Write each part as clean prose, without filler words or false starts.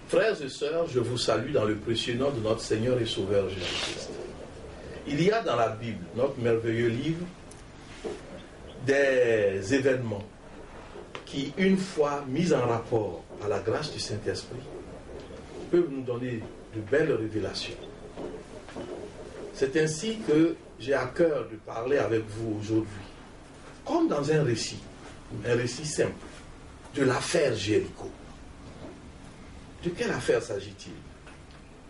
Frères et sœurs, je vous salue dans le précieux nom de notre Seigneur et Sauveur Jésus-Christ. Il y a dans la Bible, notre merveilleux livre, des événements qui, une fois mis en rapport à la grâce du Saint-Esprit, peuvent nous donner de belles révélations. C'est ainsi que j'ai à cœur de parler avec vous aujourd'hui, comme dans un récit simple, de l'affaire Jéricho. De quelle affaire s'agit-il?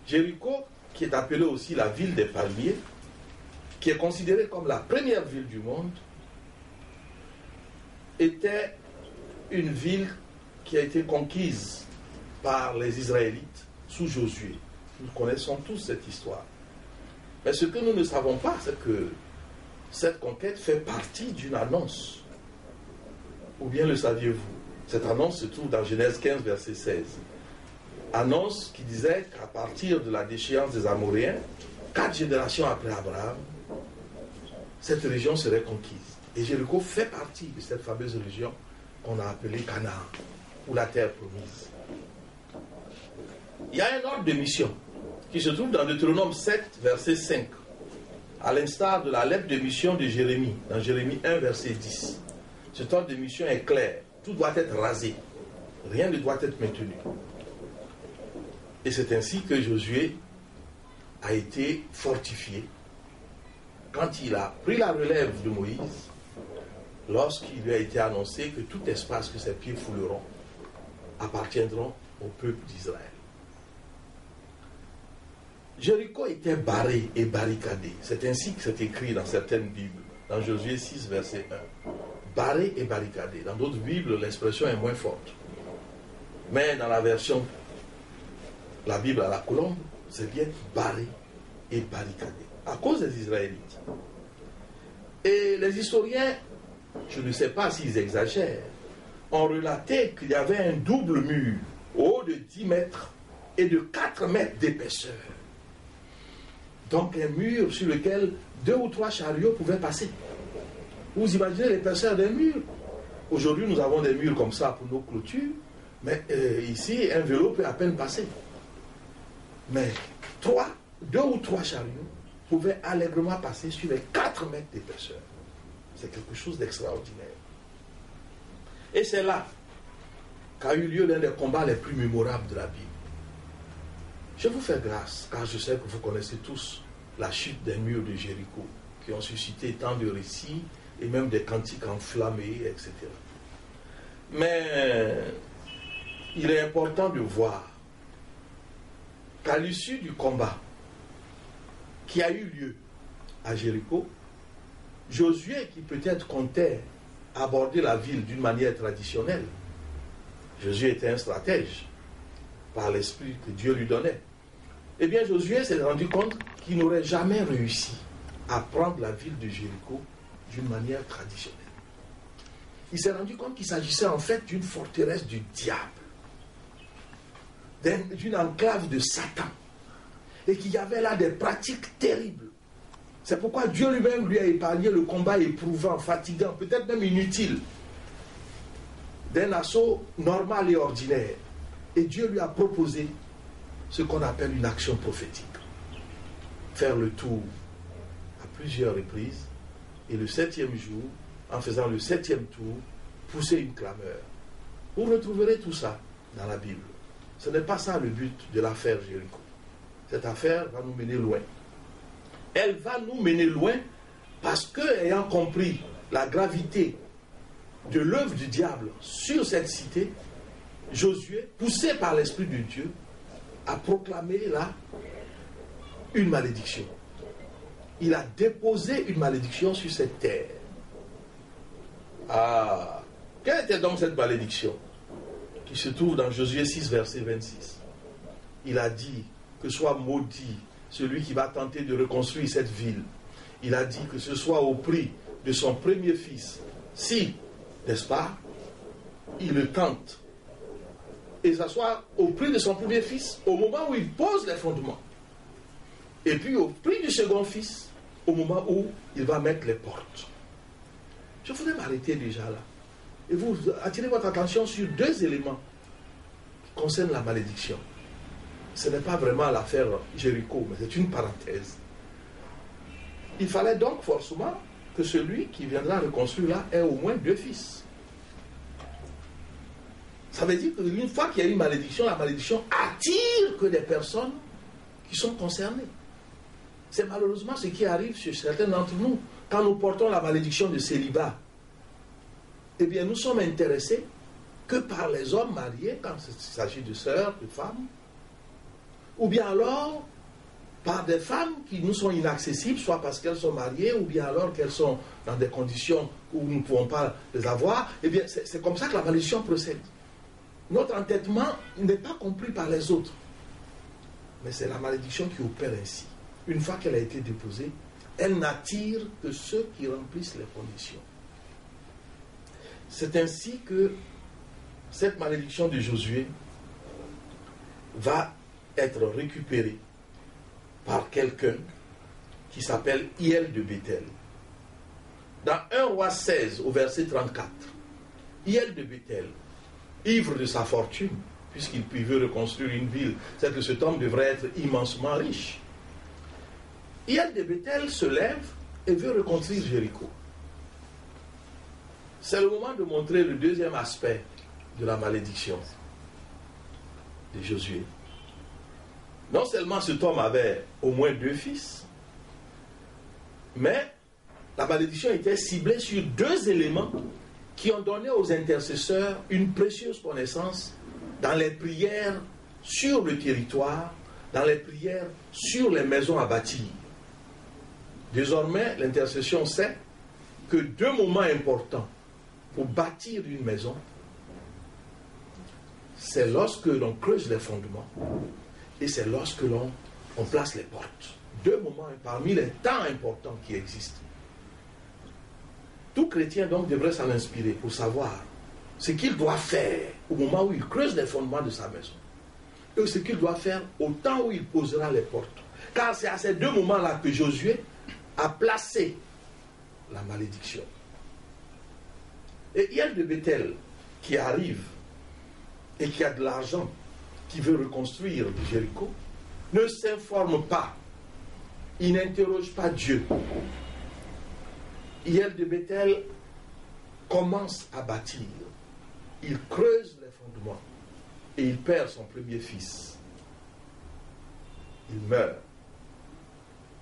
Jéricho, qui est appelée aussi la ville des palmiers, qui est considérée comme la première ville du monde, était une ville qui a été conquise par les Israélites sous Josué. Nous connaissons tous cette histoire. Mais ce que nous ne savons pas, c'est que cette conquête fait partie d'une annonce. Ou bien le saviez-vous? Cette annonce se trouve dans Genèse 15, verset 16. Annonce qui disait qu'à partir de la déchéance des Amoréens, 4 générations après Abraham, cette région serait conquise. Et Jéricho fait partie de cette fameuse région qu'on a appelée Canaan, ou la terre promise. Il y a un ordre de mission qui se trouve dans Deutéronome 7, verset 5, à l'instar de la lettre de mission de Jérémie, dans Jérémie 1, verset 10. Cet ordre de mission est clair. Tout doit être rasé. Rien ne doit être maintenu. Et c'est ainsi que Josué a été fortifié quand il a pris la relève de Moïse, lorsqu'il lui a été annoncé que tout espace que ses pieds fouleront appartiendront au peuple d'Israël. Jéricho était barré et barricadé. C'est ainsi que c'est écrit dans certaines Bibles, dans Josué 6, verset 1. Barré et barricadé. Dans d'autres Bibles, l'expression est moins forte. Mais dans la version, la Bible à la colombe, c'est bien barré et barricadé, à cause des Israélites. Et les historiens, je ne sais pas s'ils exagèrent, ont relaté qu'il y avait un double mur, haut de 10 mètres et de 4 mètres d'épaisseur. Donc un mur sur lequel 2 ou 3 chariots pouvaient passer. Vous imaginez l'épaisseur des murs? Aujourd'hui, nous avons des murs comme ça pour nos clôtures, mais ici, un vélo peut à peine passer. Mais 2 ou 3 chariots pouvaient allègrement passer sur les 4 mètres d'épaisseur. C'est quelque chose d'extraordinaire. Et c'est là qu'a eu lieu l'un des combats les plus mémorables de la Bible. Je vous fais grâce, car je sais que vous connaissez tous la chute des murs de Jéricho, qui ont suscité tant de récits et même des cantiques enflammés, etc. Mais il est important de voir qu'à l'issue du combat qui a eu lieu à Jéricho, Josué, qui peut-être comptait aborder la ville d'une manière traditionnelle, Josué était un stratège par l'esprit que Dieu lui donnait. Eh bien, Josué s'est rendu compte qu'il n'aurait jamais réussi à prendre la ville de Jéricho d'une manière traditionnelle. Il s'est rendu compte qu'il s'agissait en fait d'une forteresse du diable, d'une enclave de Satan, et qu'il y avait là des pratiques terribles. C'est pourquoi Dieu lui-même lui a épargné le combat éprouvant, fatigant, peut-être même inutile, d'un assaut normal et ordinaire. Et Dieu lui a proposé ce qu'on appelle une action prophétique. Faire le tour à plusieurs reprises, et le 7e jour, en faisant le 7e tour, pousser une clameur. Vous retrouverez tout ça dans la Bible. Ce n'est pas ça le but de l'affaire Jéricho. Cette affaire va nous mener loin. Elle va nous mener loin parce que, ayant compris la gravité de l'œuvre du diable sur cette cité, Josué, poussé par l'Esprit de Dieu, a proclamé là une malédiction. Il a déposé une malédiction sur cette terre. Ah, quelle était donc cette malédiction qui se trouve dans Josué 6, verset 26? Il a dit que soit maudit celui qui va tenter de reconstruire cette ville. Il a dit que ce soit au prix de son premier fils. Si, n'est-ce pas, il le tente. Et ça soit au prix de son premier fils, au moment où il pose les fondements. Et puis au prix du second fils, au moment où il va mettre les portes. Je voudrais m'arrêter déjà là. Et vous attirez votre attention sur 2 éléments qui concernent la malédiction. ce n'est pas vraiment l'affaire Jéricho, mais c'est une parenthèse. Il fallait donc forcément que celui qui viendra reconstruire là ait au moins 2 fils. Ça veut dire qu'une fois qu'il y a une malédiction, la malédiction attire que des personnes qui sont concernées. C'est malheureusement ce qui arrive chez certains d'entre nous. Quand nous portons la malédiction de célibat, eh bien nous sommes intéressés que par les hommes mariés, quand il s'agit de sœurs, de femmes, ou bien alors par des femmes qui nous sont inaccessibles, soit parce qu'elles sont mariées, ou bien alors qu'elles sont dans des conditions où nous ne pouvons pas les avoir. Eh bien c'est comme ça que la malédiction procède. Notre entêtement n'est pas compris par les autres. Mais c'est la malédiction qui opère ainsi. Une fois qu'elle a été déposée, elle n'attire que ceux qui remplissent les conditions. C'est ainsi que cette malédiction de Josué va être récupérée par quelqu'un qui s'appelle Hiel de Béthel. Dans 1 Roi 16, au verset 34, Hiel de Béthel, ivre de sa fortune, puisqu'il veut reconstruire une ville, c'est que cet homme devrait être immensement riche. Hiel de Béthel se lève et veut reconstruire Jéricho. C'est le moment de montrer le deuxième aspect de la malédiction de Josué. Non seulement cet homme avait au moins 2 fils, mais la malédiction était ciblée sur 2 éléments qui ont donné aux intercesseurs une précieuse connaissance dans les prières sur le territoire, dans les prières sur les maisons à bâtir. Désormais, l'intercession sait que 2 moments importants pour bâtir une maison, c'est lorsque l'on creuse les fondements et c'est lorsque l'on place les portes. 2 moments parmi les temps importants qui existent. Tout chrétien donc devrait s'en inspirer pour savoir ce qu'il doit faire au moment où il creuse les fondements de sa maison et ce qu'il doit faire au temps où il posera les portes. Car c'est à ces 2 moments-là que Josué a placé la malédiction. Et Hiel de Béthel qui arrive et qui a de l'argent, qui veut reconstruire Jéricho, ne s'informe pas, il n'interroge pas Dieu. Hiel de Béthel commence à bâtir, il creuse les fondements et il perd son premier fils. Il meurt.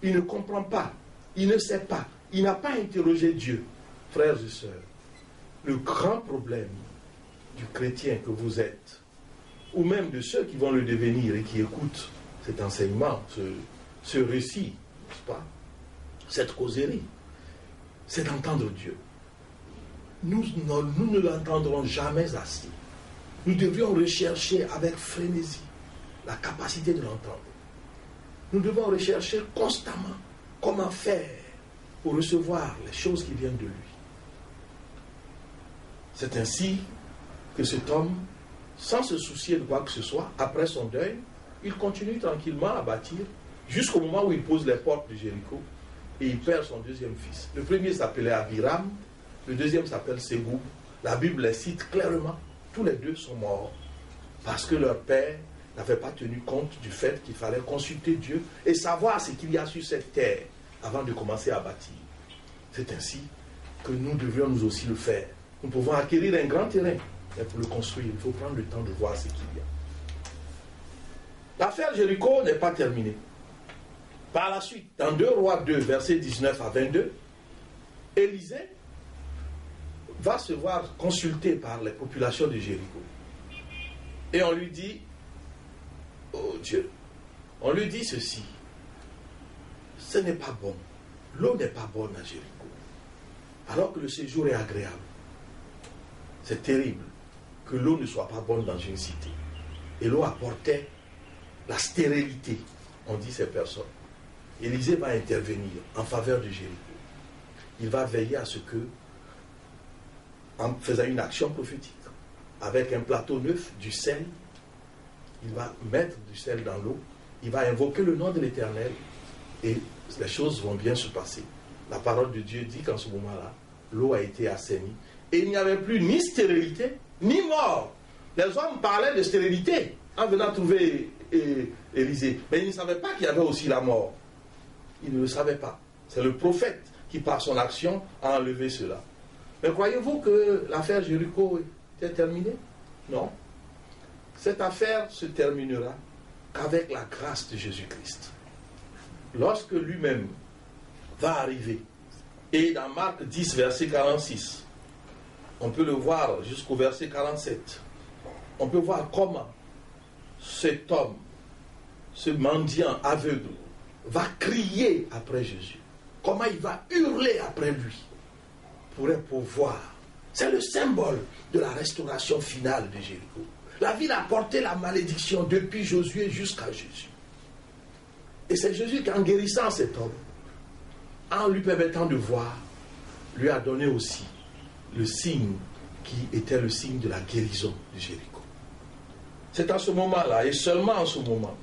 Il ne comprend pas, il ne sait pas, il n'a pas interrogé Dieu. Frères et sœurs, le grand problème du chrétien que vous êtes, ou même de ceux qui vont le devenir et qui écoutent cet enseignement, ce récit, n'est-ce pas, cette causerie, c'est d'entendre Dieu. Nous ne l'entendrons jamais assez. Nous devrions rechercher avec frénésie la capacité de l'entendre. Nous devons rechercher constamment comment faire pour recevoir les choses qui viennent de lui. C'est ainsi que cet homme, sans se soucier de quoi que ce soit, après son deuil, il continue tranquillement à bâtir jusqu'au moment où il pose les portes de Jéricho et il perd son deuxième fils. Le premier s'appelait Abiram, le deuxième s'appelle Ségou. La Bible les cite clairement. Tous les 2 sont morts parce que leur père n'avait pas tenu compte du fait qu'il fallait consulter Dieu et savoir ce qu'il y a sur cette terre avant de commencer à bâtir. C'est ainsi que nous devrions nous aussi le faire. Nous pouvons acquérir un grand terrain, mais pour le construire, il faut prendre le temps de voir ce qu'il y a. L'affaire Jéricho n'est pas terminée. Par la suite, dans 2 Rois 2, versets 19 à 22, Élisée va se voir consulté par les populations de Jéricho. Et on lui dit, oh Dieu, on lui dit ceci, ce n'est pas bon, l'eau n'est pas bonne à Jéricho, alors que le séjour est agréable. C'est terrible que l'eau ne soit pas bonne dans une cité. Et l'eau apportait la stérilité, on dit ces personnes. Élisée va intervenir en faveur de Jéricho. Il va veiller à ce que, en faisant une action prophétique, avec un plateau neuf, du sel, il va mettre du sel dans l'eau, il va invoquer le nom de l'Éternel et les choses vont bien se passer. La parole de Dieu dit qu'en ce moment-là, l'eau a été assainie et il n'y avait plus ni stérilité, ni mort. Les hommes parlaient de stérilité en venant trouver Élisée. Mais il ne savait pas qu'il y avait aussi la mort. Il ne le savait pas. C'est le prophète qui, par son action, a enlevé cela. Mais croyez-vous que l'affaire Jéricho était terminée? Non. Cette affaire se terminera qu'avec la grâce de Jésus-Christ. Lorsque lui-même va arriver, et dans Marc 10, verset 46, on peut le voir jusqu'au verset 47, on peut voir comment cet homme, ce mendiant aveugle, va crier après Jésus. Comment il va hurler après lui pour pouvoir. C'est le symbole de la restauration finale de Jéricho. La ville a porté la malédiction depuis Josué jusqu'à Jésus. Et c'est Jésus qui, en guérissant cet homme, en lui permettant de voir, lui a donné aussi le signe qui était le signe de la guérison de Jéricho. C'est à ce moment-là, et seulement en ce moment,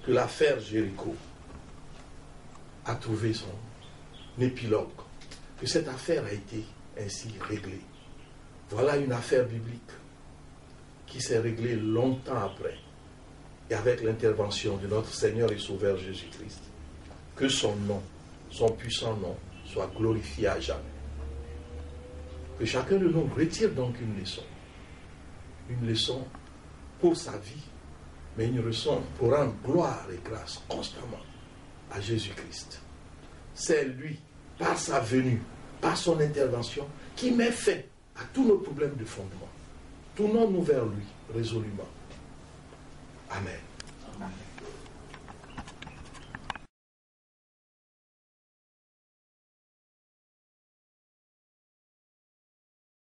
que l'affaire Jéricho a trouvé son épilogue, que cette affaire a été ainsi réglée. Voilà une affaire biblique qui s'est réglée longtemps après, et avec l'intervention de notre Seigneur et Sauveur Jésus-Christ. Que son nom, son puissant nom, soit glorifié à jamais. Que chacun de nous retire donc une leçon pour sa vie, mais une leçon pour rendre gloire et grâce constamment à Jésus-Christ. C'est lui, par sa venue, par son intervention, qui met fin à tous nos problèmes de fondement. Tournons-nous vers lui résolument. Amen. Amen.